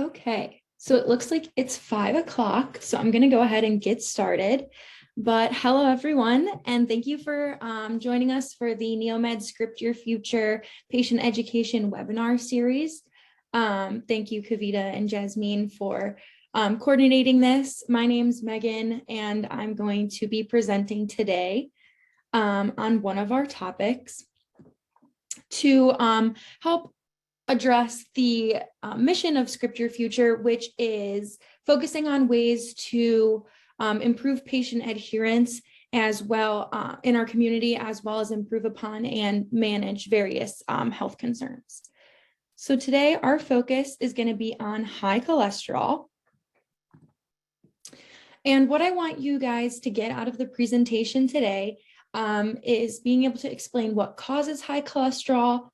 Okay, so it looks like it's 5 o'clock, so I'm going to go ahead and get started. But hello, everyone, and thank you for joining us for the NEOMED Script Your Future Patient Education webinar series. Thank you, Kavita and Jasmine, for coordinating this. My name's Megan, and I'm going to be presenting today on one of our topics to help address the mission of Script Your Future, which is focusing on ways to improve patient adherence as well in our community, as well as improve upon and manage various health concerns. So today our focus is going to be on high cholesterol. And what I want you guys to get out of the presentation today is being able to explain what causes high cholesterol,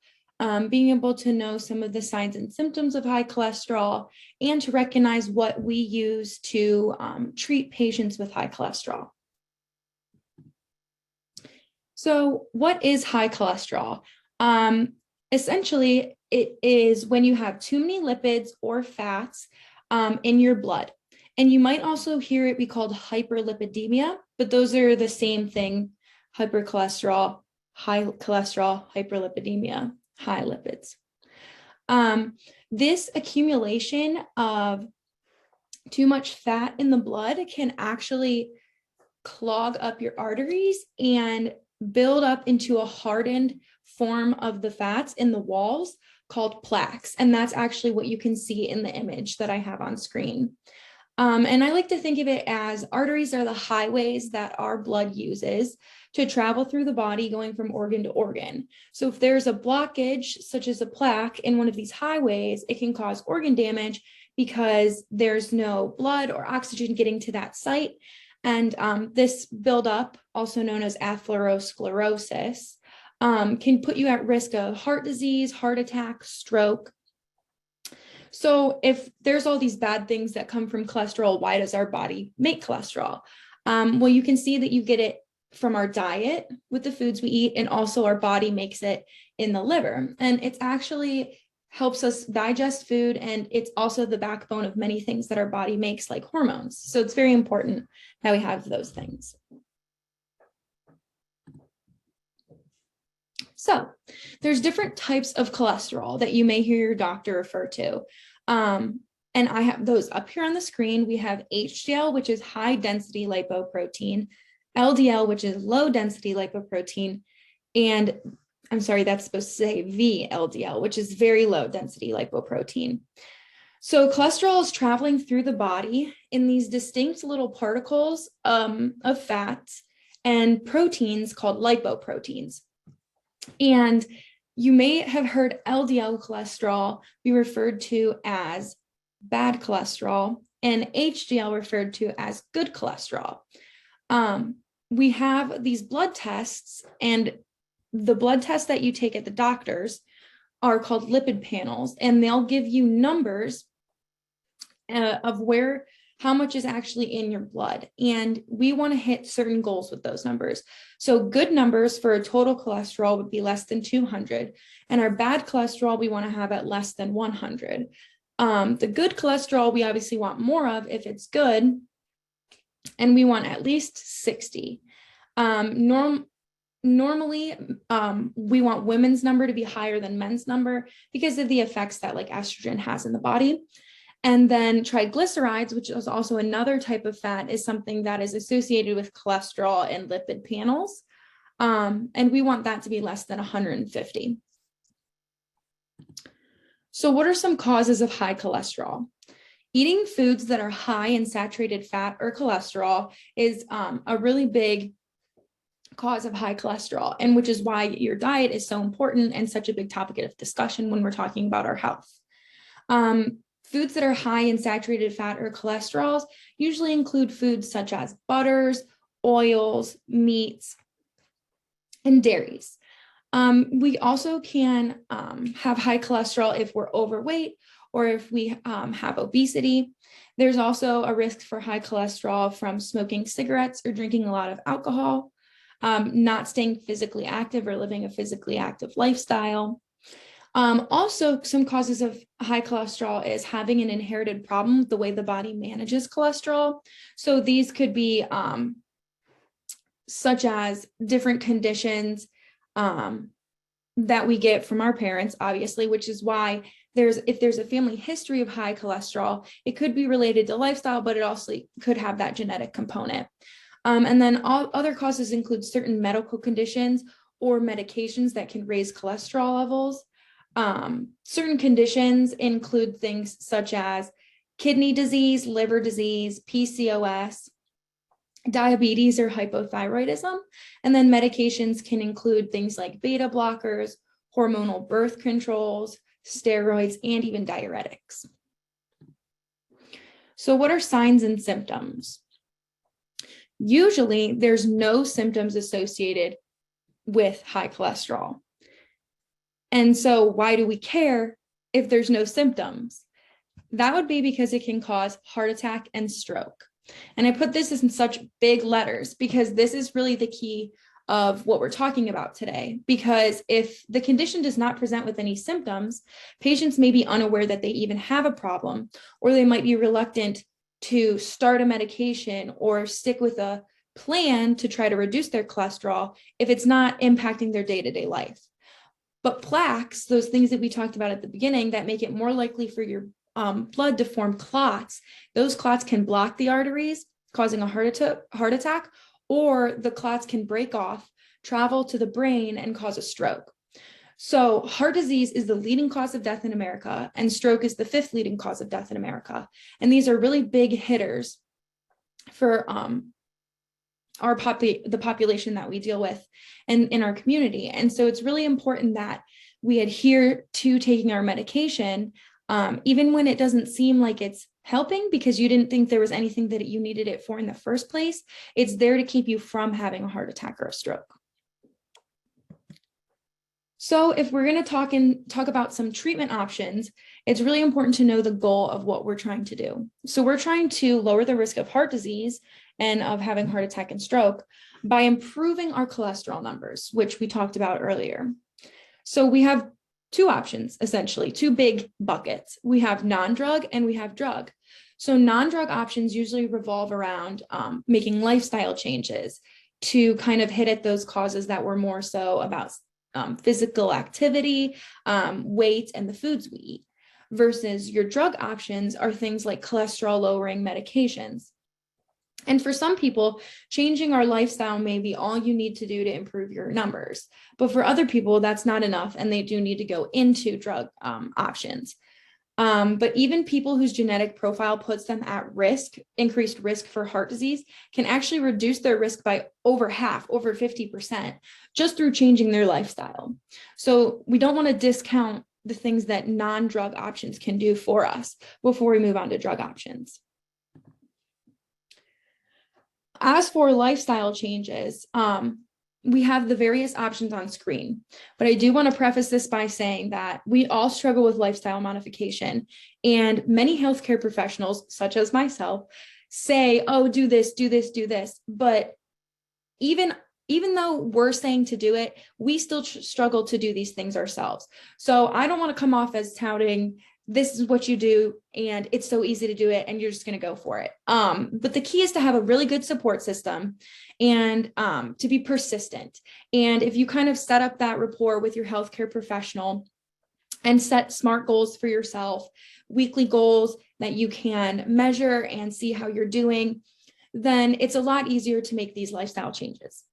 being able to know some of the signs and symptoms of high cholesterol, and to recognize what we use to treat patients with high cholesterol. So what is high cholesterol? Essentially, it is when you have too many lipids or fats in your blood. And you might also hear it be called hyperlipidemia, but those are the same thing: hypercholesterol, high cholesterol, hyperlipidemia, high lipids. This accumulation of too much fat in the blood can actually clog up your arteries and build up into a hardened form of the fats in the walls called plaques. And that's actually what you can see in the image that I have on screen. And I like to think of it as arteries are the highways that our blood uses to travel through the body, going from organ to organ. So if there's a blockage, such as a plaque in one of these highways, it can cause organ damage because there's no blood or oxygen getting to that site. And this buildup, also known as atherosclerosis, can put you at risk of heart disease, heart attack, stroke. So if there's all these bad things that come from cholesterol, why does our body make cholesterol? Well, you can see that you get it from our diet with the foods we eat, and also our body makes it in the liver. And it actually helps us digest food, and it's also the backbone of many things that our body makes, like hormones. So it's very important that we have those things. So there's different types of cholesterol that you may hear your doctor refer to. And I have those up here on the screen. We have HDL, which is high density lipoprotein, LDL, which is low density lipoprotein, and I'm sorry, that's supposed to say VLDL, which is very low density lipoprotein. So cholesterol is traveling through the body in these distinct little particles of fats and proteins called lipoproteins. And you may have heard LDL cholesterol be referred to as bad cholesterol and HDL referred to as good cholesterol. We have these blood tests, and the blood tests that you take at the doctor's are called lipid panels, and they'll give you numbers of how much is actually in your blood. And we want to hit certain goals with those numbers. So good numbers for a total cholesterol would be less than 200. And our bad cholesterol, we want to have at less than 100. The good cholesterol, we obviously want more of if it's good. And we want at least 60. Normally, we want women's number to be higher than men's number because of the effects that like estrogen has in the body. And then triglycerides, which is also another type of fat, is something that is associated with cholesterol and lipid panels. And we want that to be less than 150. So what are some causes of high cholesterol? Eating foods that are high in saturated fat or cholesterol is a really big cause of high cholesterol, and which is why your diet is so important and such a big topic of discussion when we're talking about our health. Foods that are high in saturated fat or cholesterols usually include foods such as butters, oils, meats, and dairies. We also can have high cholesterol if we're overweight or if we have obesity. There's also a risk for high cholesterol from smoking cigarettes or drinking a lot of alcohol, not staying physically active or living a physically active lifestyle. Also, some causes of high cholesterol is having an inherited problem with the way the body manages cholesterol. So these could be such as different conditions that we get from our parents, obviously, which is why if there's a family history of high cholesterol, it could be related to lifestyle, but it also could have that genetic component. And then all other causes include certain medical conditions or medications that can raise cholesterol levels. Certain conditions include things such as kidney disease, liver disease, PCOS, diabetes or hypothyroidism. And then medications can include things like beta blockers, hormonal birth controls, steroids, and even diuretics. So what are signs and symptoms? Usually there's no symptoms associated with high cholesterol. And so why do we care if there's no symptoms? That would be because it can cause heart attack and stroke. And I put this in such big letters because this is really the key of what we're talking about today. Because if the condition does not present with any symptoms, patients may be unaware that they even have a problem, or they might be reluctant to start a medication or stick with a plan to try to reduce their cholesterol if it's not impacting their day-to-day life. But plaques, those things that we talked about at the beginning that make it more likely for your blood to form clots, those clots can block the arteries, causing a heart attack, or the clots can break off, travel to the brain, and cause a stroke. So heart disease is the leading cause of death in America, and stroke is the 5th leading cause of death in America. And these are really big hitters for the population that we deal with in our community. And so it's really important that we adhere to taking our medication, even when it doesn't seem like it's helping because you didn't think there was anything that you needed it for in the first place. It's there to keep you from having a heart attack or a stroke. So if we're going to talk about some treatment options, it's really important to know the goal of what we're trying to do. So we're trying to lower the risk of heart disease and of having heart attack and stroke by improving our cholesterol numbers, which we talked about earlier. So we have two options, essentially, two big buckets. We have non-drug and we have drug. So non-drug options usually revolve around making lifestyle changes to kind of hit at those causes that were more so about physical activity, weight, and the foods we eat, versus your drug options are things like cholesterol lowering medications. And for some people, changing our lifestyle may be all you need to do to improve your numbers. But for other people, that's not enough, and they do need to go into drug options. But even people whose genetic profile puts them at risk, increased risk for heart disease, can actually reduce their risk by over half, over 50%, just through changing their lifestyle. So we don't want to discount the things that non-drug options can do for us before we move on to drug options. As for lifestyle changes, we have the various options on screen, but I do want to preface this by saying that we all struggle with lifestyle modification, and many healthcare professionals, such as myself, say, oh, do this, do this, do this. But even though we're saying to do it, we still struggle to do these things ourselves. So I don't want to come off as touting, this is what you do, and it's so easy to do it, and you're just going to go for it. But the key is to have a really good support system and to be persistent. And if you kind of set up that rapport with your healthcare professional and set SMART goals for yourself, weekly goals that you can measure and see how you're doing, then it's a lot easier to make these lifestyle changes.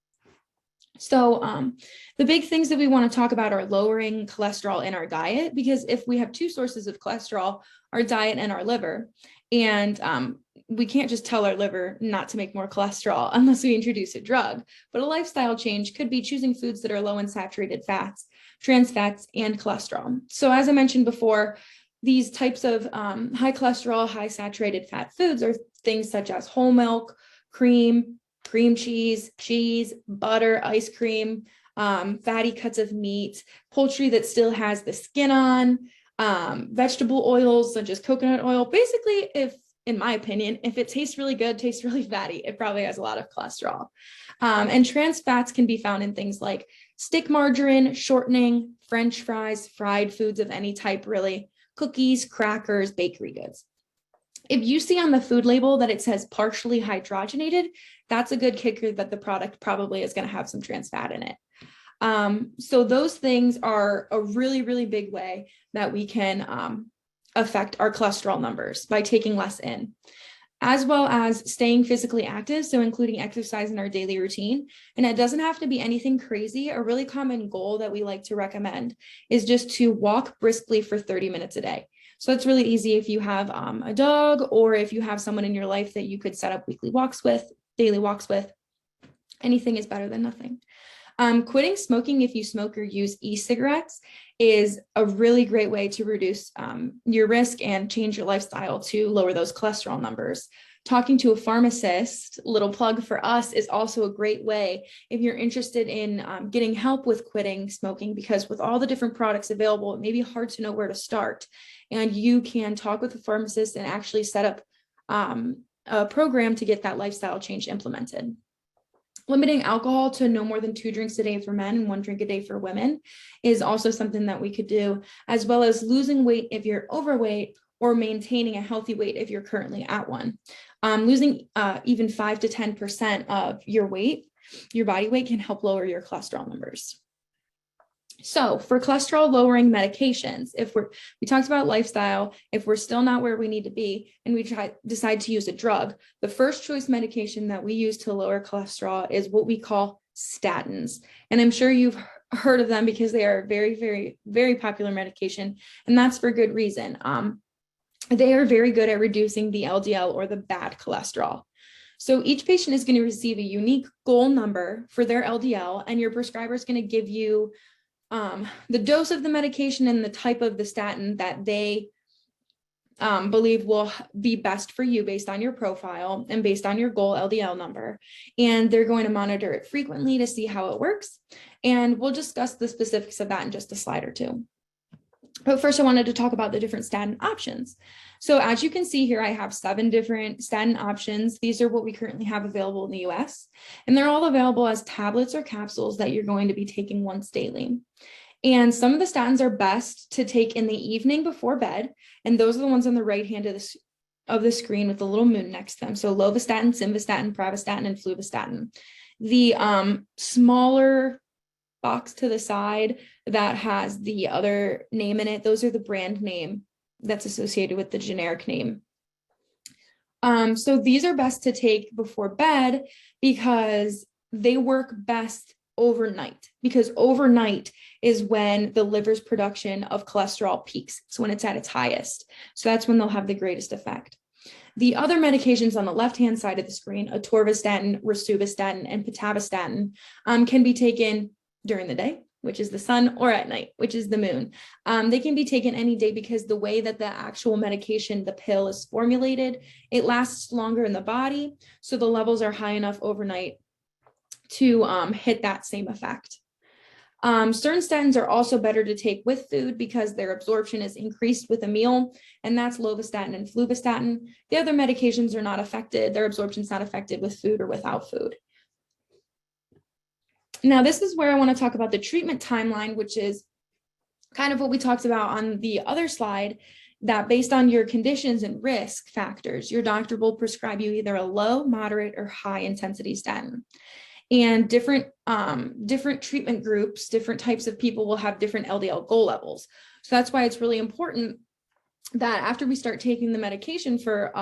So the big things that we want to talk about are lowering cholesterol in our diet, because if we have two sources of cholesterol, our diet and our liver, and we can't just tell our liver not to make more cholesterol unless we introduce a drug. But a lifestyle change could be choosing foods that are low in saturated fats, trans fats, and cholesterol. So as I mentioned before, these types of high cholesterol, high saturated fat foods are things such as whole milk, cream cheese, butter, ice cream, fatty cuts of meat, poultry that still has the skin on, vegetable oils such as coconut oil. Basically, in my opinion, if it tastes really good, tastes really fatty, it probably has a lot of cholesterol. And trans fats can be found in things like stick margarine, shortening, French fries, fried foods of any type, really, cookies, crackers, bakery goods. If you see on the food label that it says partially hydrogenated, that's a good kicker that the product probably is going to have some trans fat in it. So those things are a really, really big way that we can affect our cholesterol numbers by taking less in, as well as staying physically active, so including exercise in our daily routine. And it doesn't have to be anything crazy. A really common goal that we like to recommend is just to walk briskly for 30 minutes a day. So it's really easy if you have a dog, or if you have someone in your life that you could set up weekly walks with, daily walks with. Anything is better than nothing. Quitting smoking, if you smoke or use e-cigarettes, is a really great way to reduce your risk and change your lifestyle to lower those cholesterol numbers. Talking to a pharmacist, little plug for us, is also a great way if you're interested in getting help with quitting smoking, because with all the different products available, it may be hard to know where to start. And you can talk with a pharmacist and actually set up a program to get that lifestyle change implemented. Limiting alcohol to no more than 2 drinks a day for men and 1 drink a day for women is also something that we could do, as well as losing weight if you're overweight, or maintaining a healthy weight if you're currently at one. Losing even 5 to 10% of your weight, your body weight, can help lower your cholesterol numbers. So for cholesterol lowering medications, we talked about lifestyle, if we're still not where we need to be and we decide to use a drug, the first choice medication that we use to lower cholesterol is what we call statins. And I'm sure you've heard of them because they are a very, very, very popular medication. And that's for good reason. They are very good at reducing the LDL, or the bad cholesterol. So each patient is going to receive a unique goal number for their LDL, and your prescriber is going to give you the dose of the medication and the type of the statin that they believe will be best for you based on your profile and based on your goal LDL number. And they're going to monitor it frequently to see how it works. And we'll discuss the specifics of that in just a slide or two. But first, I wanted to talk about the different statin options. So as you can see here, I have 7 different statin options. These are what we currently have available in the US, and they're all available as tablets or capsules that you're going to be taking once daily. And some of the statins are best to take in the evening before bed, and those are the ones on the right hand of the screen with the little moon next to them. So lovastatin, simvastatin, pravastatin, and fluvastatin. The smaller box to the side that has the other name in it, those are the brand name that's associated with the generic name. So these are best to take before bed because they work best overnight, because overnight is when the liver's production of cholesterol peaks. It's when it's at its highest. So that's when they'll have the greatest effect. The other medications on the left-hand side of the screen, atorvastatin, rosuvastatin, and pitavastatin, can be taken during the day, which is the sun, or at night, which is the moon. They can be taken any day because the way that the actual medication, the pill, is formulated, it lasts longer in the body. So the levels are high enough overnight to hit that same effect. Certain statins are also better to take with food because their absorption is increased with a meal, and that's lovastatin and fluvastatin. The other medications are not affected, their absorption is not affected with food or without food. Now, this is where I want to talk about the treatment timeline, which is kind of what we talked about on the other slide, that based on your conditions and risk factors, your doctor will prescribe you either a low, moderate, or high intensity statin. And different treatment groups, different types of people will have different LDL goal levels. So that's why it's really important that after we start taking the medication for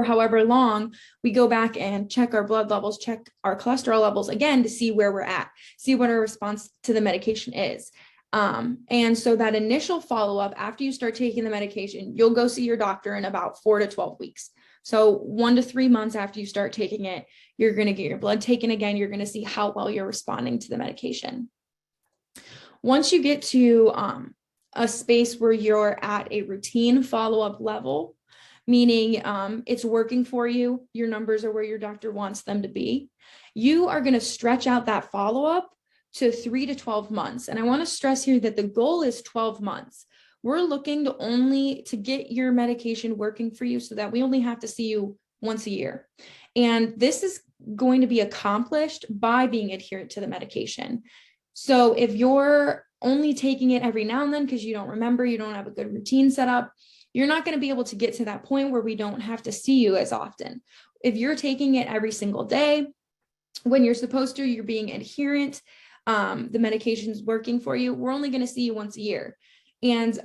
however long, we go back and check our blood levels, check our cholesterol levels again to see where we're at, see what our response to the medication is. And so that initial follow-up after you start taking the medication, you'll go see your doctor in about 4 to 12 weeks. So 1 to 3 months after you start taking it, you're going to get your blood taken again. You're going to see how well you're responding to the medication. Once you get to a space where you're at a routine follow-up level, meaning it's working for you, your numbers are where your doctor wants them to be, you are going to stretch out that follow-up to 3 to 12 months. And I want to stress here that the goal is 12 months. We're looking to get your medication working for you so that we only have to see you once a year. And this is going to be accomplished by being adherent to the medication. So if you're only taking it every now and then because you don't remember, you don't have a good routine set up, you're not going to be able to get to that point where we don't have to see you as often. If you're taking it every single day, when you're supposed to, you're being adherent, the medication's working for you, we're only going to see you once a year. And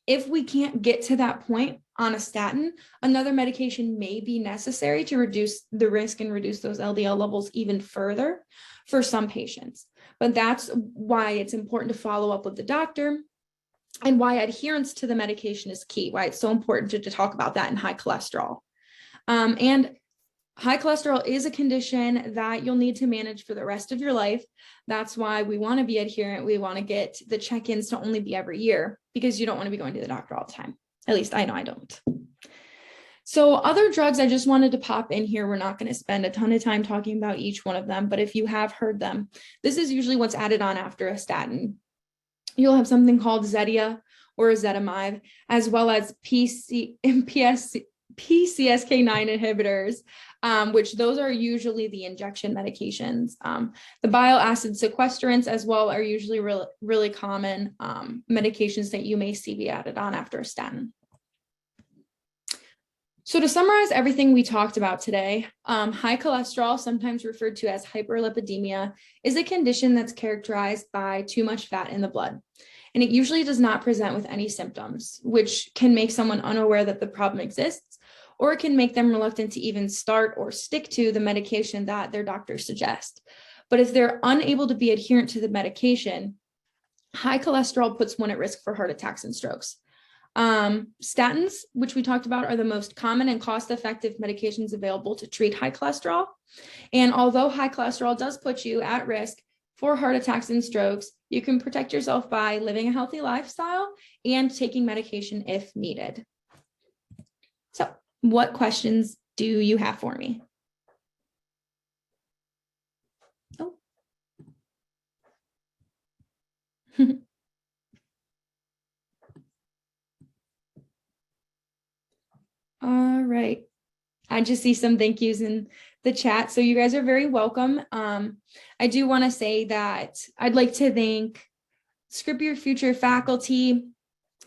if we can't get to that point on a statin, another medication may be necessary to reduce the risk and reduce those LDL levels even further for some patients. But that's why it's important to follow up with the doctor, and why adherence to the medication is key, why it's so important to talk about that in high cholesterol. And high cholesterol is a condition that you'll need to manage for the rest of your life. That's why we want to be adherent. We want to get the check-ins to only be every year, because you don't want to be going to the doctor all the time. At least I know I don't. So other drugs I just wanted to pop in here. We're not going to spend a ton of time talking about each one of them, but if you have heard them, this is usually what's added on after a statin. You'll have something called Zetia or ezetimibe, as well as PCSK9 inhibitors, which those are usually the injection medications. The bile acid sequestrants as well are usually really common medications that you may see be added on after a statin. So to summarize everything we talked about today, high cholesterol, sometimes referred to as hyperlipidemia, is a condition that's characterized by too much fat in the blood. And it usually does not present with any symptoms, which can make someone unaware that the problem exists, or it can make them reluctant to even start or stick to the medication that their doctor suggests. But if they're unable to be adherent to the medication, high cholesterol puts one at risk for heart attacks and strokes. Statins, which we talked about, are the most common and cost-effective medications available to treat high cholesterol. And although high cholesterol does put you at risk for heart attacks and strokes, you can protect yourself by living a healthy lifestyle and taking medication if needed. So, what questions do you have for me? Oh. All right. I just see some thank yous in the chat. So you guys are very welcome. I do want to say that I'd like to thank Script Your Future faculty,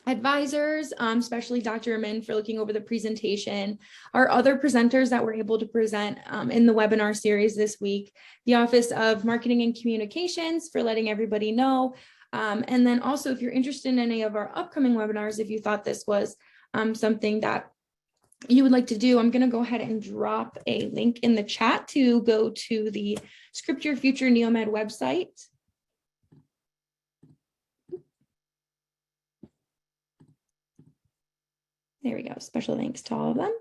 advisors, especially Dr. Amin for looking over the presentation, our other presenters that were able to present in the webinar series this week, the Office of Marketing and Communications for letting everybody know. And then also, if you're interested in any of our upcoming webinars, if you thought this was something that you would like to do, I'm going to go ahead and drop a link in the chat to go to the Script Your Future NEOMED website. There we go. Special thanks to all of them.